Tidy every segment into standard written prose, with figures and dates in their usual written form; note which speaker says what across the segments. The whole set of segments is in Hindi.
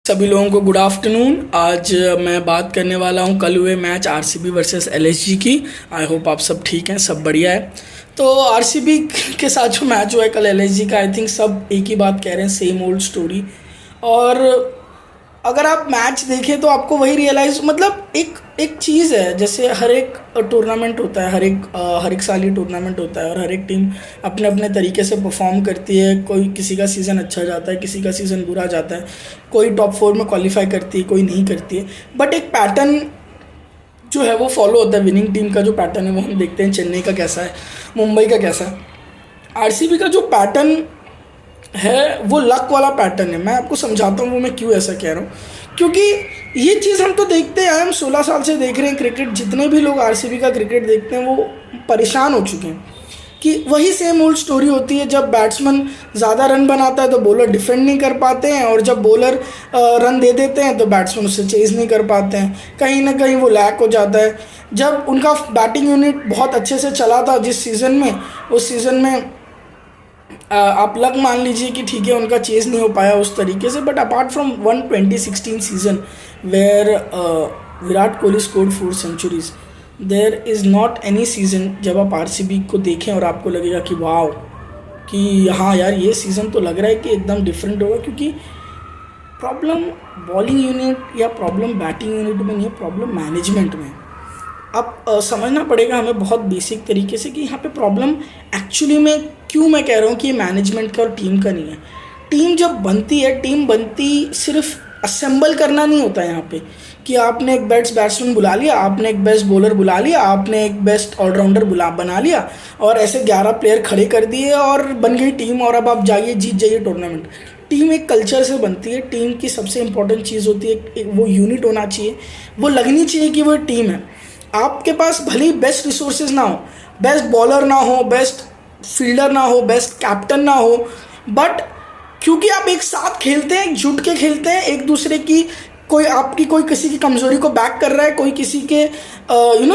Speaker 1: सभी लोगों को गुड आफ्टरनून। आज मैं बात करने वाला हूं कल हुए मैच आरसीबी वर्सेस एलएसजी की। आई होप आप सब ठीक हैं, सब बढ़िया है। तो आरसीबी के साथ जो मैच हुआ है कल एलएसजी का, आई थिंक सब एक ही बात कह रहे हैं, सेम ओल्ड स्टोरी। और अगर आप मैच देखें तो आपको वही रियलाइज, मतलब एक एक चीज़ है, जैसे हर एक टूर्नामेंट होता है, हर एक साल ही टूर्नामेंट होता है और हर एक टीम अपने अपने तरीके से परफॉर्म करती है। कोई किसी का सीज़न अच्छा जाता है, किसी का सीज़न बुरा जाता है, कोई टॉप 4 में क्वालिफाई करती है, कोई नहीं करती है। बट एक पैटर्न जो है वो फॉलो होता है। विनिंग टीम का जो पैटर्न है वो हम देखते हैं, चेन्नई का कैसा है, मुंबई का कैसा है। आरसीबी का जो पैटर्न है वो लक वाला पैटर्न है। मैं आपको समझाता हूँ वो मैं क्यों ऐसा कह रहा हूँ। क्योंकि ये चीज़ हम तो देखते आए, हम 16 साल से देख रहे हैं क्रिकेट। जितने भी लोग आरसीबी का क्रिकेट देखते हैं वो परेशान हो चुके हैं कि वही सेम ओल्ड स्टोरी होती है। जब बैट्समैन ज़्यादा रन बनाता है तो बॉलर डिफेंड नहीं कर पाते हैं, और जब बॉलर रन दे देते हैं तो बैट्समैन उससे चेज़ नहीं कर पाते हैं। कहीं ना कहीं वो लैक हो जाता है। जब उनका बैटिंग यूनिट बहुत अच्छे से चला था जिस सीज़न में, उस सीज़न में आप लग मान लीजिए कि ठीक है उनका चेज़ नहीं हो पाया उस तरीके से। But apart from 2016 season where Virat Kohli scored 4 centuries, there is not any season जब आप आरसीबी को देखें और आपको लगेगा कि वाह, कि हाँ यार ये सीज़न तो लग रहा है कि एकदम डिफरेंट होगा। क्योंकि प्रॉब्लम बॉलिंग यूनिट या प्रॉब्लम बैटिंग यूनिट में नहीं है, प्रॉब्लम मैनेजमेंट में। अब समझना पड़ेगा हमें बहुत बेसिक तरीके से कि यहाँ पे प्रॉब्लम एक्चुअली में क्यों मैं कह रहा हूँ कि मैनेजमेंट का और टीम का नहीं है। टीम जब बनती है, टीम बनती सिर्फ असेंबल करना नहीं होता है यहाँ पे कि आपने एक बेस्ट बैट्समैन बुला लिया, आपने एक बेस्ट बॉलर बुला लिया, आपने एक बेस्ट ऑलराउंडर बना लिया और ऐसे 11 प्लेयर खड़े कर दिए और बन गई टीम, और अब आप जाइए जीत जाइए टूर्नामेंट। टीम एक कल्चर से बनती है। टीम की सबसे इंपॉर्टेंट चीज़ होती है वो यूनिट होना चाहिए, वो लगनी चाहिए कि वो टीम है। आपके पास भले ही बेस्ट रिसोर्सेज ना हो, बेस्ट बॉलर ना हो, बेस्ट फील्डर ना हो, बेस्ट कैप्टन ना हो, बट क्योंकि आप एक साथ खेलते हैं, जुट के खेलते हैं, एक दूसरे की कोई किसी की कमज़ोरी को बैक कर रहा है, कोई किसी के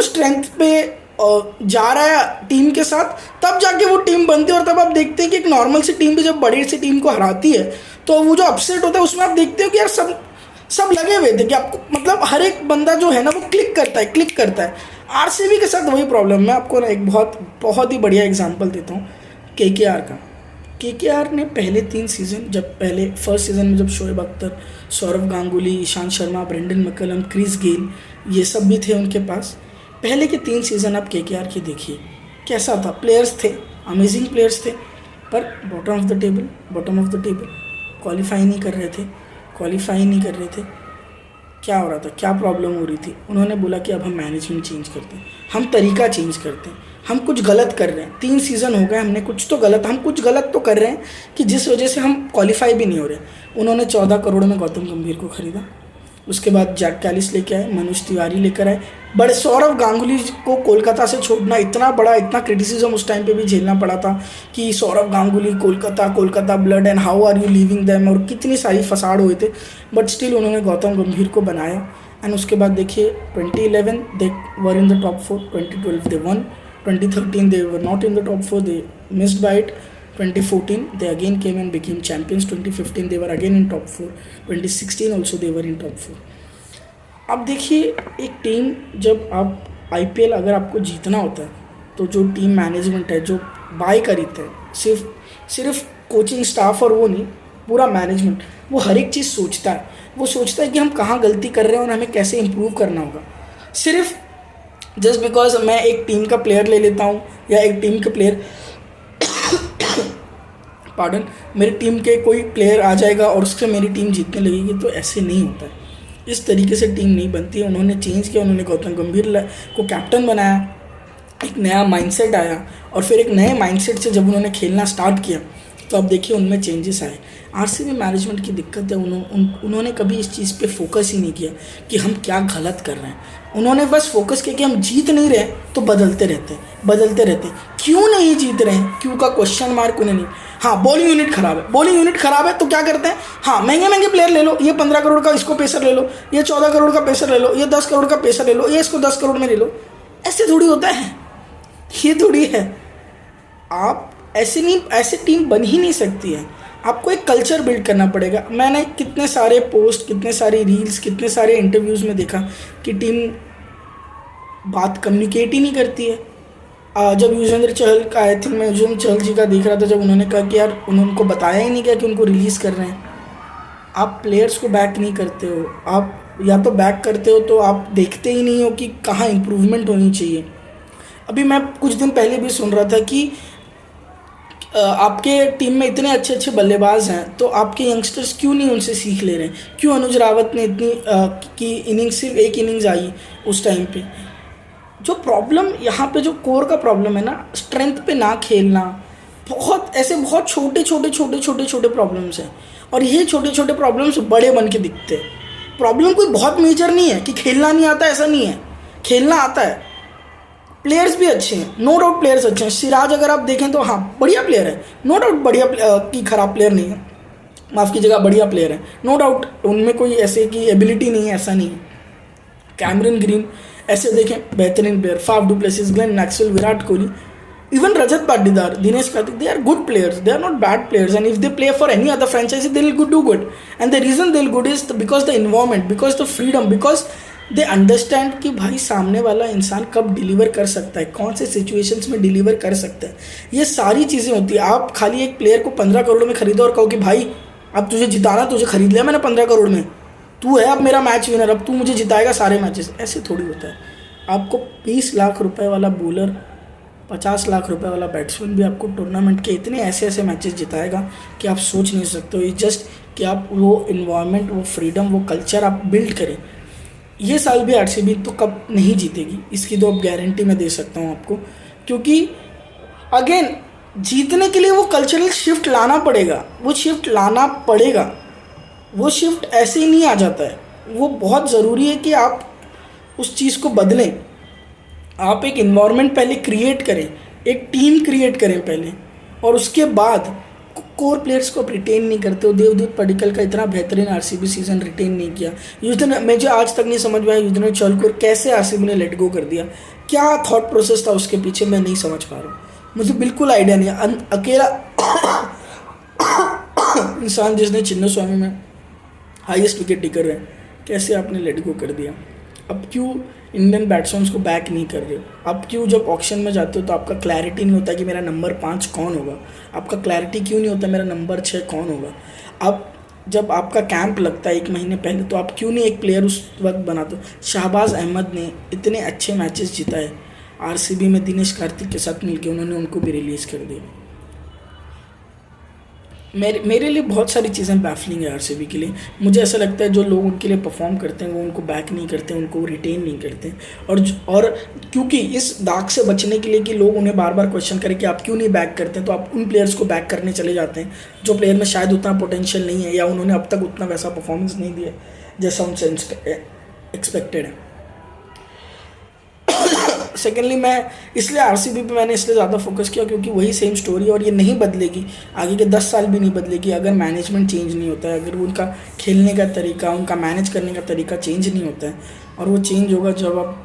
Speaker 1: स्ट्रेंथ पे जा रहा है टीम के साथ, तब जाके वो टीम बनती है। और तब आप देखते हैं कि एक नॉर्मल सी टीम भी जब बड़ी सी टीम को हराती है तो वो जो अपसेट होता है उसमें आप देखते हो कि यार सब लगे हुए थे कि आपको, मतलब हर एक बंदा जो है ना वो क्लिक करता है। आरसीबी के साथ वही प्रॉब्लम। मैं आपको ना एक बहुत ही बढ़िया एग्जांपल देता हूँ केकेआर का। केकेआर ने पहले 3 सीज़न, फर्स्ट सीज़न में जब Shoaib Akhtar, Sourav Ganguly, Ishant Sharma, Brendon McCullum, Chris Gayle ये सब भी थे उनके पास। पहले के 3 सीज़न आप केकेआर की देखिए कैसा था। प्लेयर्स थे, अमेजिंग प्लेयर्स थे, पर bottom of the table qualify नहीं कर रहे थे। क्या हो रहा था, क्या प्रॉब्लम हो रही थी? उन्होंने बोला कि अब हम मैनेजमेंट चेंज करते हैं, हम तरीका चेंज करते हैं, हम कुछ गलत कर रहे हैं। 3 सीज़न हो गए, हम कुछ गलत तो कर रहे हैं कि जिस वजह से हम क्वालिफाई भी नहीं हो रहे। उन्होंने 14 करोड़ में गौतम गंभीर को खरीदा, उसके बाद जैक कैलिस लेके आए, मनोज तिवारी लेकर आए। बड़े सौरव गांगुली को कोलकाता से छोड़ना इतना क्रिटिसिज्म उस टाइम पे भी झेलना पड़ा था कि Sourav Ganguly Kolkata blood and how are you leaving them, और कितनी सारी फसाड़ हुए थे। बट स्टिल उन्होंने गौतम गंभीर को बनाया। एंड उसके बाद देखिए 2011 they were in the top 4, 2012 they won, 2013 they were not in the top 4, they missed by it, 2014 they again came and became champions, 2015 they were again in top 4, 2016 also they were in top 4. अब देखिए एक टीम, जब आप आईपीएल अगर आपको जीतना होता है तो जो टीम मैनेजमेंट है, जो बाय खरीदते हैं, सिर्फ कोचिंग स्टाफ और वो नहीं, पूरा मैनेजमेंट, वो हर एक चीज़ सोचता है। वो सोचता है कि हम कहाँ गलती कर रहे हैं और हमें कैसे इम्प्रूव करना होगा। सिर्फ जस्ट बिकॉज मैं एक टीम का प्लेयर ले लेता हूँ या एक टीम के प्लेयर मेरी टीम के कोई प्लेयर आ जाएगा और उससे मेरी टीम जीतने लगेगी, तो ऐसे नहीं होता है। इस तरीके से टीम नहीं बनती है। उन्होंने चेंज किया, उन्होंने गौतम गंभीर को कैप्टन बनाया, एक नया माइंडसेट आया, और फिर एक नए माइंडसेट से जब उन्होंने खेलना स्टार्ट किया तो अब देखिए उनमें चेंजेस आए। आरसीबी मैनेजमेंट की दिक्कत है, उन्होंने कभी इस चीज़ पे फोकस ही नहीं किया कि हम क्या गलत कर रहे हैं। उन्होंने बस फोकस किया कि हम जीत नहीं रहे तो बदलते रहते। क्यों नहीं जीत रहे हैं, क्यों का क्वेश्चन मार्क उन्हें नहीं। हाँ, बॉलिंग यूनिट खराब है तो क्या करते हैं, हाँ महंगे प्लेयर ले लो, ये 15 करोड़ का इसको पेसर ले लो, ये 14 करोड़ का पेसर ले लो, ये 10 करोड़ का पेसर ले लो, ये इसको 10 करोड़ में ले लो। ऐसे थोड़ी होता है, ये थोड़ी है। आप ऐसे टीम बन ही नहीं सकती है। आपको एक कल्चर बिल्ड करना पड़ेगा। मैंने कितने सारे पोस्ट, कितने सारे रील्स, कितने सारे इंटरव्यूज़ में देखा कि टीम बात कम्युनिकेट ही नहीं करती है। जब युजवेंद्र चहल का, आई थिंक मैं युजवेंद्र चहल जी का देख रहा था, जब उन्होंने कहा कि यार उनको बताया ही नहीं क्या कि उनको रिलीज़ कर रहे हैं। आप प्लेयर्स को बैक नहीं करते हो, आप या तो बैक करते हो तो आप देखते ही नहीं हो कि कहाँ इम्प्रूवमेंट होनी चाहिए। अभी मैं कुछ दिन पहले भी सुन रहा था कि आपके टीम में इतने अच्छे अच्छे बल्लेबाज हैं, तो आपके यंगस्टर्स क्यों नहीं उनसे सीख ले रहे हैं? क्यों अनुज रावत ने इतनी की इनिंग्स, सिर्फ एक इनिंग्स आई उस टाइम पे। जो प्रॉब्लम यहाँ पे, जो कोर का प्रॉब्लम है ना, स्ट्रेंथ पे ना खेलना, बहुत ऐसे बहुत छोटे छोटे छोटे छोटे छोटे प्रॉब्लम्स हैं, और ये छोटे छोटे प्रॉब्लम्स बड़े बन के दिखते हैं। प्रॉब्लम कोई बहुत मेजर नहीं है कि खेलना नहीं आता, ऐसा नहीं है, खेलना आता है। प्लेयर्स भी अच्छे हैं, नो डाउट प्लेयर्स अच्छे हैं। सिराज अगर आप देखें तो हाँ बढ़िया प्लेयर है, नो डाउट, बढ़िया की खराब प्लेयर नहीं है, माफ़ कीजिएगा, बढ़िया प्लेयर है, नो डाउट, उनमें कोई ऐसे की एबिलिटी नहीं है, ऐसा नहीं है। कैमरन ग्रीन ऐसे देखें, बेहतरीन player. Faf du Plessis, Glenn Maxwell, Virat Kohli, even Rajat Patidar, Dinesh Karthik, they are good players, they are not bad players, and if they play for any other franchise they will do good. And the reason they will good is because the environment, because the freedom, because they understand कि भाई सामने वाला इंसान कब डिलीवर कर सकता है, कौन से सिचुएशंस में डिलीवर कर सकता है। ये सारी चीज़ें होती है। आप खाली एक प्लेयर को 15 करोड़ में खरीदो और कहो कि भाई अब तुझे जिताना, तुझे खरीद लिया मैंने 15 करोड़ में, तू है अब मेरा मैच विनर, अब तू मुझे जिताएगा सारे मैचेस, ऐसे थोड़ी होता है। आपको 20 लाख रुपए वाला बॉलर, 50 लाख रुपए वाला बैट्समैन भी आपको टूर्नामेंट के इतने ऐसे ऐसे मैचेस जिताएगा कि आप सोच नहीं सकते हो। इट्स जस्ट कि आप वो इन्वायरमेंट, वो फ्रीडम, वो कल्चर आप बिल्ड करें। ये साल भी आरसीबी तो कप नहीं जीतेगी, इसकी तो अब गारंटी मैं दे सकता हूँ आपको, क्योंकि अगेन जीतने के लिए वो कल्चरल शिफ्ट लाना पड़ेगा, वो शिफ्ट लाना पड़ेगा। वो शिफ्ट ऐसे ही नहीं आ जाता है, वो बहुत ज़रूरी है कि आप उस चीज़ को बदलें। आप एक इन्वायरमेंट पहले क्रिएट करें, एक टीम क्रिएट करें पहले, और उसके बाद कोर प्लेयर्स को आप रिटेन नहीं करते हो। देवदूत पडिक्कल का इतना बेहतरीन आरसीबी सीजन रिटेन नहीं किया। युजवेंद्र, मुझे आज तक नहीं समझ में आया युजवेंद्र चहल को कैसे आरसीबी ने लेट गो कर दिया, क्या थॉट प्रोसेस था उसके पीछे, मैं नहीं समझ पा रहा हूँ, मुझे बिल्कुल आइडिया नहीं है। अकेला इंसान जिसने चिन्नस्वामी में हाईएस्ट विकेट टेकर है, कैसे आपने लेट गो कर दिया? अब क्यों इंडियन बैट्समैन को बैक नहीं कर रहे हो? अब क्यों जब ऑक्शन में जाते हो तो आपका क्लैरिटी नहीं होता कि मेरा नंबर 5 कौन होगा? आपका क्लैरिटी क्यों नहीं होता मेरा नंबर 6 कौन होगा? अब जब आपका कैंप लगता है 1 महीने पहले, तो आप क्यों नहीं एक प्लेयर उस वक्त बनाते हो? शहबाज अहमद ने इतने अच्छे मैचेस जिताए आरसीबी में, दिनेश कार्तिक के साथ मिलकर उन्होंने उनको भी रिलीज़ कर दिया। मेरे लिए बहुत सारी चीज़ें बैफलिंग है आरसीबी के लिए। मुझे ऐसा लगता है जो लोग उनके लिए परफॉर्म करते हैं वो उनको बैक नहीं करते, उनको रिटेन नहीं करते। और क्योंकि इस दाग से बचने के लिए कि लोग उन्हें बार बार क्वेश्चन करें कि आप क्यों नहीं बैक करते हैं, तो आप उन प्लेयर्स को बैक करने चले जाते हैं जो प्लेयर में शायद उतना पोटेंशियल नहीं है, या उन्होंने अब तक उतना वैसा परफॉर्मेंस नहीं दिया जैसा उनसे एक्सपेक्टेड है। सेकेंडली, मैं इसलिए आरसीबी पे मैंने इसलिए ज़्यादा फोकस किया क्योंकि वही सेम स्टोरी, और ये नहीं बदलेगी, आगे के 10 साल भी नहीं बदलेगी अगर मैनेजमेंट चेंज नहीं होता है, अगर उनका खेलने का तरीका, उनका मैनेज करने का तरीका चेंज नहीं होता है। और वो चेंज होगा जब आप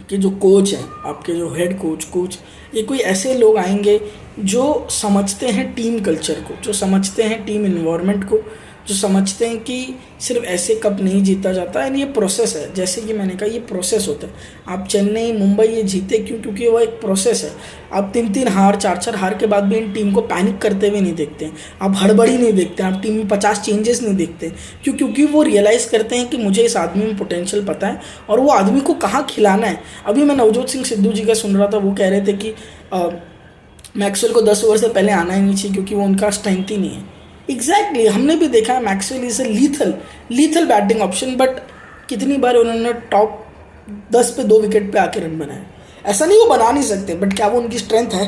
Speaker 1: के जो कोच हैं, आपके जो हेड कोच, ये कोई ऐसे लोग आएंगे जो समझते हैं टीम कल्चर को, जो समझते हैं टीम इन्वायरमेंट को, जो समझते हैं कि सिर्फ ऐसे कप नहीं जीता जाता है, ये प्रोसेस है। जैसे कि मैंने कहा, ये प्रोसेस होता है। आप चेन्नई, मुंबई ये जीते क्यों? क्योंकि वो एक प्रोसेस है। आप 3-3 हार, 4-4 हार के बाद भी इन टीम को पैनिक करते हुए नहीं देखते हैं, आप हड़बड़ी नहीं देखते हैं, आप टीम में 50 चेंजेस नहीं देखते। क्यों? क्योंकि वो रियलाइज़ करते हैं कि मुझे इस आदमी में पोटेंशियल पता है और वो आदमी को कहाँ खिलाना है। अभी मैं नवजोत सिंह सिद्धू जी का सुन रहा था, वो कह रहे थे कि मैक्सवेल को 10 ओवर से पहले आना ही नहीं चाहिए क्योंकि वो उनका स्ट्रेंथ ही नहीं है। एग्जैक्टली, हमने भी देखा है Maxwell is a lethal batting option, but कितनी बार उन्होंने टॉप 10 पे 2 विकेट पे आके रन बनाए। ऐसा नहीं वो बना नहीं सकते, बट क्या वो उनकी स्ट्रेंथ है?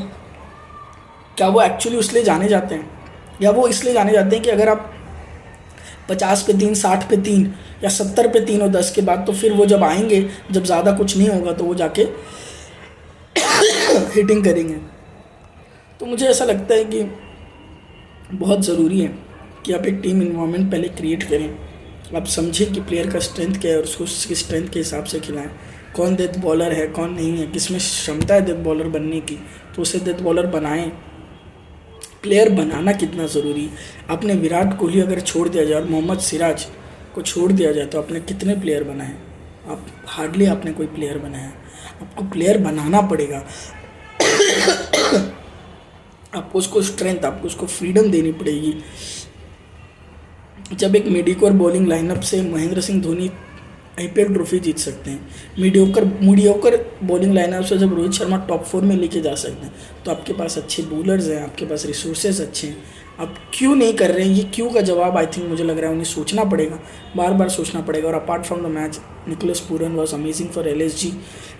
Speaker 1: क्या वो एक्चुअली इसलिए जाने जाते हैं? या वो इसलिए जाने जाते हैं कि अगर आप 50 पे 3, 60 पे 3 या 70 पे 3 और 10 के बाद, तो फिर वो जब आएंगे, जब ज़्यादा कुछ नहीं होगा, तो वो जाके हिटिंग करेंगे। तो मुझे ऐसा लगता है कि बहुत ज़रूरी है कि आप एक टीम इन्वायरमेंट पहले क्रिएट करें। आप समझें कि प्लेयर का स्ट्रेंथ क्या है और उसको उसकी स्ट्रेंथ के हिसाब से खिलाएं। कौन डेथ बॉलर है, कौन नहीं है, किसमें क्षमता है डेथ बॉलर बनने की, तो उसे डेथ बॉलर बनाएं। प्लेयर बनाना कितना ज़रूरी है। आपने विराट कोहली अगर छोड़ दिया जाए और मोहम्मद सिराज को छोड़ दिया जाए तो आपने कितने प्लेयर बनाए? आप हार्डली आपने कोई प्लेयर बनाया। आपको प्लेयर बनाना पड़ेगा। आपको उसको स्ट्रेंथ, आपको उसको फ्रीडम देनी पड़ेगी। जब एक मीडियोकर बॉलिंग लाइनअप से महेंद्र सिंह धोनी आईपीएल ट्रॉफी जीत सकते हैं, मीडियोकर बॉलिंग लाइनअप से जब रोहित शर्मा टॉप 4 में लेके जा सकते हैं, तो आपके पास अच्छे बॉलर्स हैं, आपके पास रिसोर्सेज अच्छे हैं, आप क्यों नहीं कर रहे हैं? ये क्यों का जवाब आई थिंक मुझे लग रहा है उन्हें सोचना पड़ेगा, बार बार सोचना पड़ेगा। और apart from the match, Nicholas Pooran was amazing for LSG,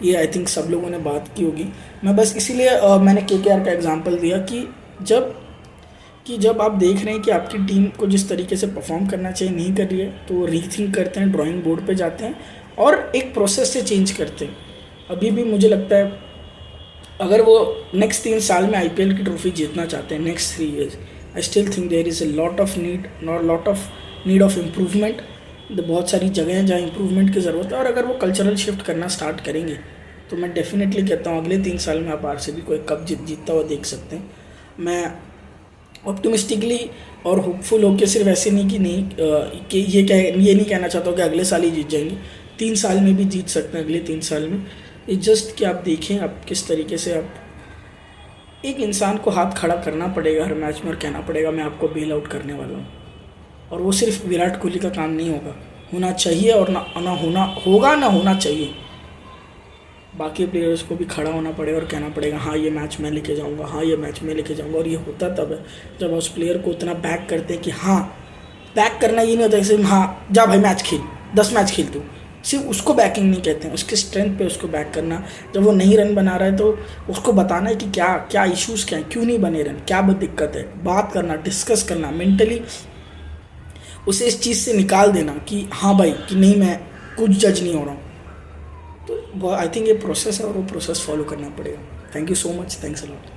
Speaker 1: ये आई थिंक सब लोगों ने बात की होगी। मैं बस इसीलिए मैंने केकेआर का एग्जांपल दिया कि जब आप देख रहे हैं कि आपकी टीम को जिस तरीके से परफॉर्म करना चाहिए नहीं कर रही है, तो रीथिंक करते हैं, ड्राइंग बोर्ड पे जाते हैं और एक प्रोसेस से चेंज करते हैं। अभी भी मुझे लगता है अगर वो नेक्स्ट 3 साल में आईपीएल की ट्रॉफी जीतना चाहते हैं, next 3 years, I still think there is a lot of need of improvement. बहुत सारी जगह हैं जहाँ इम्प्रूवमेंट की ज़रूरत है, और अगर वो कल्चरल शिफ्ट करना स्टार्ट करेंगे तो मैं डेफिनेटली कहता हूँ अगले 3 साल में आप आरसीबी को एक कप जीतता हुआ देख सकते हैं। मैं ऑप्टिमिस्टिकली और होपफुल होकर सिर्फ ऐसे नहीं कि ये नहीं कहना चाहता हूँ कि अगले साल ही जीत जाएंगे, 3 साल में भी जीत सकते हैं, अगले 3 साल में। इट्स जस्ट कि आप देखें आप किस तरीके से आप एक इंसान को हाथ खड़ा करना पड़ेगा हर मैच में और कहना पड़ेगा मैं आपको बेल आउट करने वाला हूँ। और वो सिर्फ विराट कोहली का काम नहीं होना चाहिए, और ना होना चाहिए। बाकी प्लेयर्स को भी खड़ा होना पड़ेगा और कहना पड़ेगा हाँ ये मैच मैं लेके जाऊँगा, हाँ ये मैच मैं लेके जाऊँगा। और ये होता तब है जब उस प्लेयर को उतना बैक करते हैं कि हाँ, बैक करना ये नहीं होता कि सिर्फ हाँ जा भाई मैच खेल, 10 मैच खेल तू, सिर्फ उसको बैकिंग नहीं कहते हैं, उसके स्ट्रेंथ पे उसको बैक करना। जब वो नहीं रन बना रहा है तो उसको बताना है कि क्या इश्यूज़ क्या है, क्यों नहीं बने रन, क्या दिक्कत है, बात करना, डिस्कस करना, मेंटली उसे इस चीज़ से निकाल देना कि हाँ भाई कि नहीं मैं कुछ जज नहीं हो रहा हूँ। तो आई थिंक ये प्रोसेस है और वो प्रोसेस फॉलो करना पड़ेगा। Thank you so much, thanks a lot.